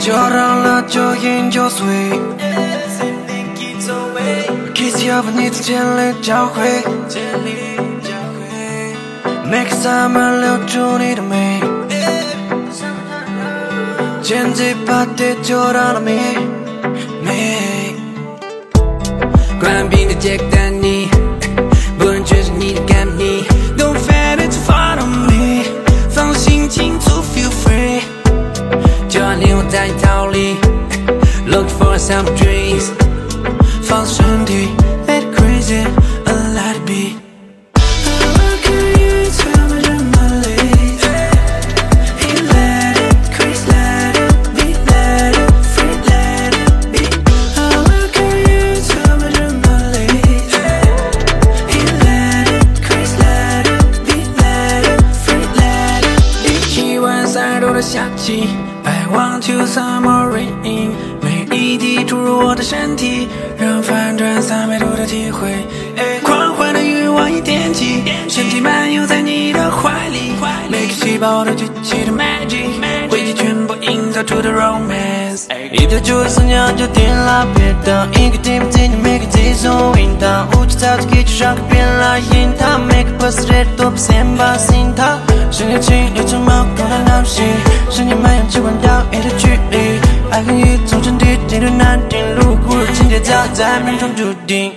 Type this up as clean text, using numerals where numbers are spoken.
就让了就饮就醉。Kiss 要把你的简历教会。Make summer 留住你的美。剪辑把地球到了美。关闭的这个单你，不能缺少你的感你。Don't fear it to follow me， 放心倾诉 feel free， 就让灵魂带你逃离。Looking for some dreams， 放松身体 ，let it crazy，and let it be。夏季 I want you some more rain， 每一滴注入我的身体，让反转300度的体会。狂欢的欲望已点起，身体漫游在你的怀里，每个细胞都聚集的 magic， 汇集全部营造出的 romance。一条就思念就定了，别等一个地不进去，每个寄送引导，无知在这个地上改变了引导，每个 birthday 都不先把心掏，深夜情侣成猫空的闹心，深夜蔓延只管到一的距离，爱恨与从真谛定律难定，如果情节早在命中注定。